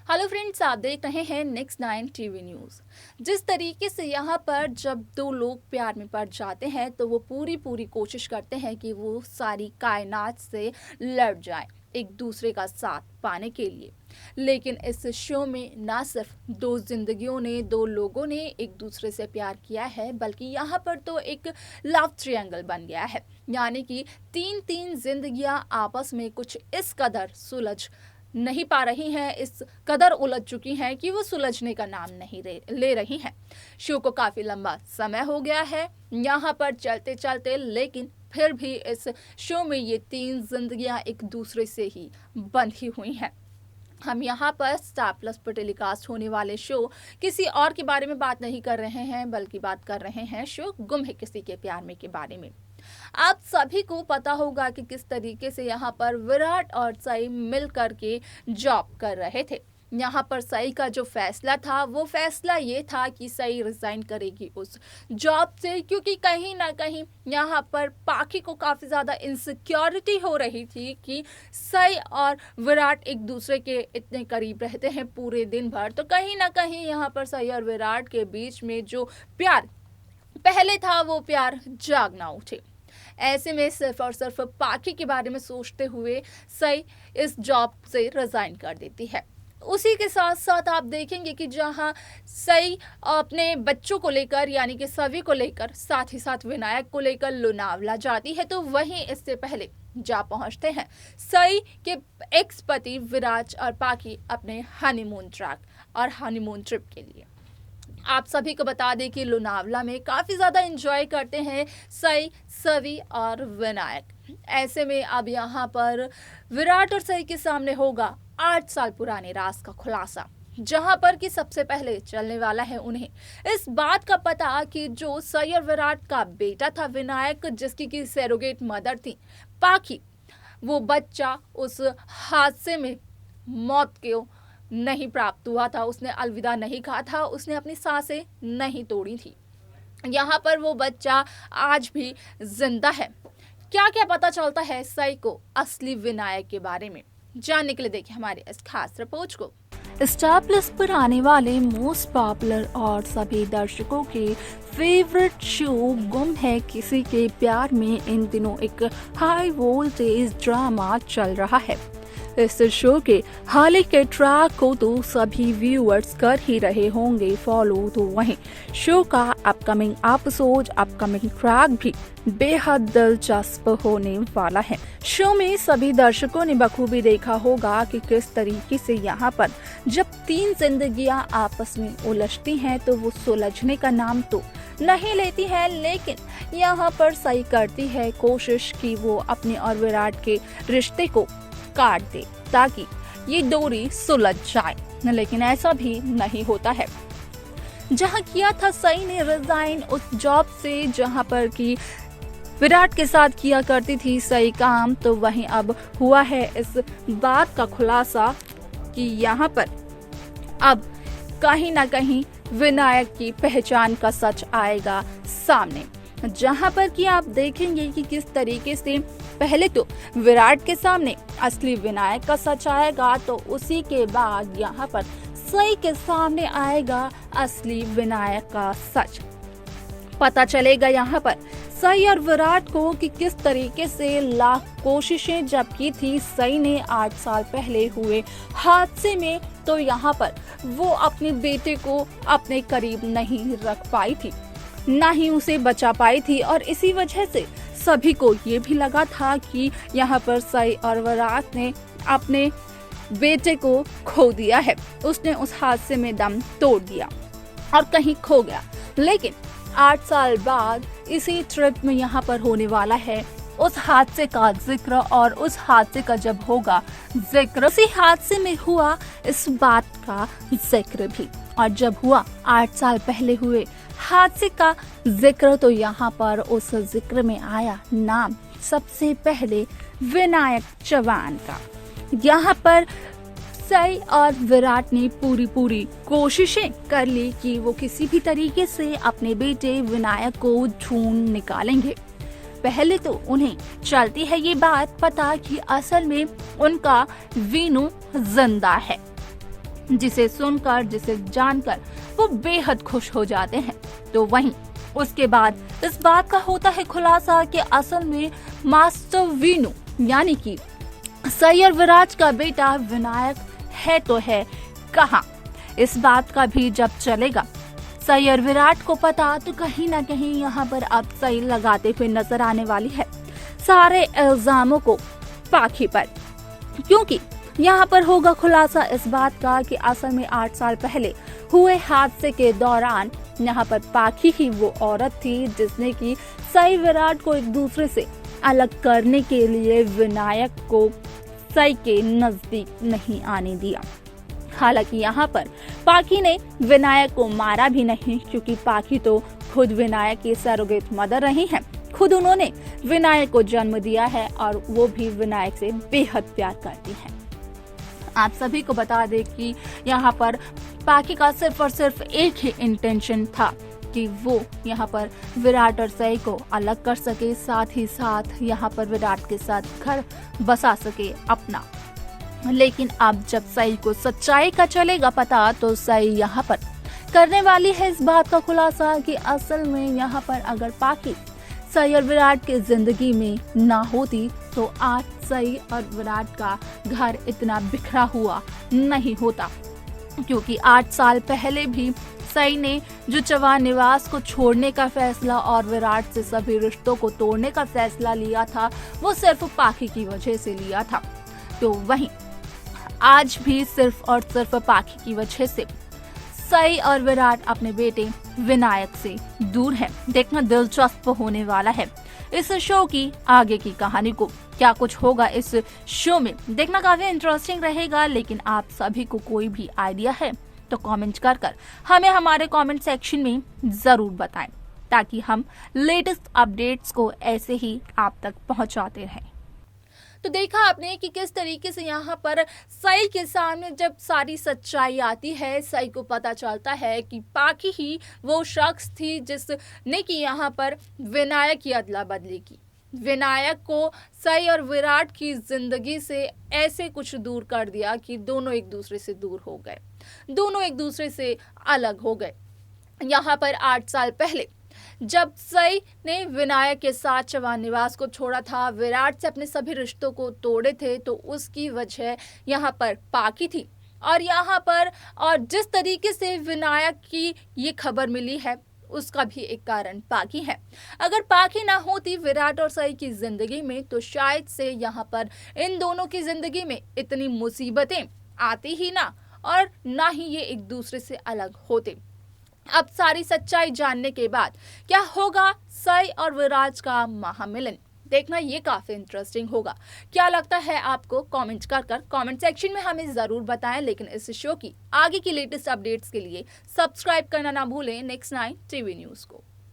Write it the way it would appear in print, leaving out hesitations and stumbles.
Hello friends, आप देख रहे हैं नेक्स्ट 9 टीवी न्यूज़। जिस तरीके से यहाँ पर जब दो लोग प्यार में पड़ जाते हैं तो वो पूरी पूरी कोशिश करते हैं कि वो सारी कायनात से लड़ जाएं एक दूसरे का साथ पाने के लिए। लेकिन इस शो में ना सिर्फ दो जिंदगियों ने, दो लोगों ने एक दूसरे से प्यार किया है, बल्कि यहाँ पर तो एक लव ट्रायंगल बन गया है। यानी कि तीन तीन जिंदगियां आपस में कुछ इस कदर सुलझ नहीं पा रही हैं, इस कदर उलझ चुकी हैं कि वो सुलझने का नाम नहीं ले रही हैं। शो को काफ़ी लंबा समय हो गया है यहाँ पर चलते चलते, लेकिन फिर भी इस शो में ये तीन जिंदगियां एक दूसरे से ही बंधी हुई हैं। हम यहाँ पर स्टार प्लस पर टेलीकास्ट होने वाले शो किसी और के बारे में बात नहीं कर रहे हैं, बल्कि बात कर रहे हैं शो गुम है किसी के प्यार में के बारे में। आप सभी को पता होगा कि किस तरीके से यहाँ पर विराट और सई मिल करके जॉब कर रहे थे। यहाँ पर सई का जो फैसला था वो फैसला ये था कि सई रिजाइन करेगी उस जॉब से, क्योंकि कहीं ना कहीं यहाँ पर पाखी को काफ़ी ज़्यादा इनसिक्योरिटी हो रही थी कि सई और विराट एक दूसरे के इतने करीब रहते हैं पूरे दिन भर, तो कहीं ना कहीं यहाँ पर सई और विराट के बीच में जो प्यार पहले था वो प्यार जाग ना उठे। ऐसे में सिर्फ और सिर्फ पाखी के बारे में सोचते हुए सई इस जॉब से रिजाइन कर देती है। उसी के साथ साथ आप देखेंगे कि जहां सई अपने बच्चों को लेकर यानी कि सभी को लेकर, साथ ही साथ विनायक को लेकर लोनावला जाती है, तो वहीं इससे पहले जा पहुंचते हैं सई के एक्स पति विराज और पाखी अपने हनीमून ट्रिप के लिए। आप सभी को बता दें कि लोनावला में काफ़ी ज़्यादा एंजॉय करते हैं सई, सवी और विनायक। ऐसे में अब यहाँ पर विराट और सई के सामने होगा 8 साल पुराने राज का खुलासा, जहाँ पर कि सबसे पहले चलने वाला है उन्हें इस बात का पता कि जो सई और विराट का बेटा था विनायक, जिसकी की सरोगेट मदर थी पाखी, वो बच्चा उस हादसे में मौत के नहीं प्राप्त हुआ था, उसने अलविदा नहीं कहा था, उसने अपनी सांसें नहीं तोड़ी थी। यहाँ पर वो बच्चा आज भी जिंदा है। क्या क्या पता चलता है सई को असली विनायक के बारे में, जानने के लिए देखिए हमारे इस खास रिपोर्ट को। स्टार प्लस पर आने वाले मोस्ट पॉपुलर और सभी दर्शकों के फेवरेट शो गुम है किसी के प्यार में इन दिनों एक हाई वोल्टेज ड्रामा चल रहा है। इस शो के हाल के ट्रैक को तो सभी व्यूअर्स कर ही रहे होंगे फॉलो, तो वहीं शो का अपकमिंग एपिसोड, अपकमिंग ट्रैक भी बेहद दिलचस्प होने वाला है। शो में सभी दर्शकों ने बखूबी देखा होगा कि किस तरीके से यहाँ पर जब तीन जिंदगियां आपस में उलझती हैं तो वो सुलझने का नाम तो नहीं लेती है, लेकिन यहाँ पर सही करती है कोशिश कि वो अपने और विराट के रिश्ते को काट दे ताकि ये डोरी सुलझ जाए, लेकिन ऐसा भी नहीं होता है। जहां किया था सई ने रिजाइन उस जॉब से जहां पर कि विराट के साथ किया करती थी सही काम, तो वहीं अब हुआ है इस बात का खुलासा कि यहाँ पर अब कहीं ना कहीं विनायक की पहचान का सच आएगा सामने, जहां पर कि आप देखेंगे कि किस तरीके से पहले तो विराट के सामने असली विनायक का सच आएगा, तो उसी के बाद यहाँ पर सई के सामने आएगा असली विनायक का सच। पता चलेगा यहाँ पर सई और विराट को कि किस तरीके से लाख कोशिशें जब की थी सई ने 8 साल पहले हुए हादसे में, तो यहाँ पर वो अपने बेटे को अपने करीब नहीं रख पाई थी, ना ही उसे बचा पाई थी, और इसी वजह से सभी को ये भी लगा था कि यहाँ पर सई और विराट ने अपने बेटे को खो दिया है, उसने उस हादसे में दम तोड़ दिया और कहीं खो गया। लेकिन 8 साल बाद इसी ट्रिप में यहाँ पर होने वाला है उस हादसे का जिक्र, और उस हादसे का जब होगा जिक्र, उसी हादसे में हुआ इस बात का जिक्र भी, और जब हुआ 8 साल पहले हुए हादसे का जिक्र, तो यहाँ पर उस जिक्र में आया नाम सबसे पहले विनायक चौहान का। यहाँ पर सई और विराट ने पूरी कोशिशें कर ली कि वो किसी भी तरीके से अपने बेटे विनायक को ढूंढ निकालेंगे। पहले तो उन्हें चलती है ये बात पता कि असल में उनका वीनू जिंदा है, जिसे सुनकर, जिसे जानकर वो बेहद खुश हो जाते हैं। तो वहीं उसके बाद इस बात का होता है खुलासा कि असल में मास्टर वीनू यानी कि सई और विराट का बेटा विनायक है तो है कहाँ। इस बात का भी जब चलेगा सई और विराट को पता, तो कहीं ना कहीं यहाँ पर अब सई लगाते हुए नजर आने वाली है सारे इल्जामों को पाखी पर, क्योंकि यहाँ पर होगा खुलासा इस बात का कि असल में 8 साल पहले हुए हादसे के दौरान यहाँ पर पाखी ही वो औरत थी जिसने कि सई विराट को एक दूसरे से अलग करने के लिए विनायक को सई के नजदीक नहीं आने दिया। हालांकि यहाँ पर पाखी ने विनायक को मारा भी नहीं, क्योंकि पाखी तो खुद विनायक की सरोगेट मदर रही हैं। खुद उन्होंने विनायक को जन्म दिया है और वो भी विनायक से बेहद प्यार करती हैं। आप सभी को बता दें कि यहाँ पर पाखी का सिर्फ और सिर्फ एक ही इंटेंशन था कि वो यहाँ पर विराट और सई को अलग कर सके, साथ ही साथ यहाँ पर विराट के साथ घर बसा सके अपना। लेकिन अब जब सई को सच्चाई का चलेगा पता, तो सई यहाँ पर करने वाली है इस बात का खुलासा कि असल में यहाँ पर अगर पाखी सई और विराट की जिंदगी में ना होती तो आज सई और विराट का घर इतना बिखरा हुआ नहीं होता, क्योंकि 8 साल पहले भी सई ने जो चौहान निवास को छोड़ने का फैसला और विराट से सभी रिश्तों को तोड़ने का फैसला लिया था, वो सिर्फ पाखी की वजह से लिया था। तो वहीं आज भी सिर्फ और सिर्फ पाखी की वजह से सई और विराट अपने बेटे विनायक से दूर हैं। देखना दिलचस्प होने वाला है इस शो की आगे की कहानी को, क्या कुछ होगा इस शो में, देखना काफी इंटरेस्टिंग रहेगा। लेकिन आप सभी को कोई भी आइडिया है तो कमेंट कर हमें हमारे कमेंट सेक्शन में जरूर बताएं, ताकि हम लेटेस्ट अपडेट्स को ऐसे ही आप तक पहुंचाते रहें। तो देखा आपने कि किस तरीके से यहाँ पर सई के सामने जब सारी सच्चाई आती है, सई को पता चलता है कि पाखी ही वो शख्स थी जिसने कि यहाँ पर विनायक की अदला बदली की, विनायक को सई और विराट की जिंदगी से ऐसे कुछ दूर कर दिया कि दोनों एक दूसरे से दूर हो गए, दोनों एक दूसरे से अलग हो गए। यहाँ पर 8 साल पहले जब सई ने विनायक के साथ चौहान निवास को छोड़ा था, विराट से अपने सभी रिश्तों को तोड़े थे, तो उसकी वजह यहाँ पर पाखी थी। और यहाँ पर और जिस तरीके से विनायक की ये खबर मिली है उसका भी एक कारण पाखी है। अगर पाखी ना होती विराट और सई की जिंदगी में, तो शायद से यहाँ पर इन दोनों की जिंदगी में इतनी मुसीबतें आती ही ना, और ना ही ये एक दूसरे से अलग होते। अब सारी सच्चाई जानने के बाद क्या होगा सई और विराट का महामिलन, देखना ये काफी इंटरेस्टिंग होगा। क्या लगता है आपको, कमेंट कर कमेंट सेक्शन में हमें जरूर बताएं। लेकिन इस शो की आगे की लेटेस्ट अपडेट्स के लिए सब्सक्राइब करना ना भूलें नेक्स्ट 9 टीवी न्यूज को।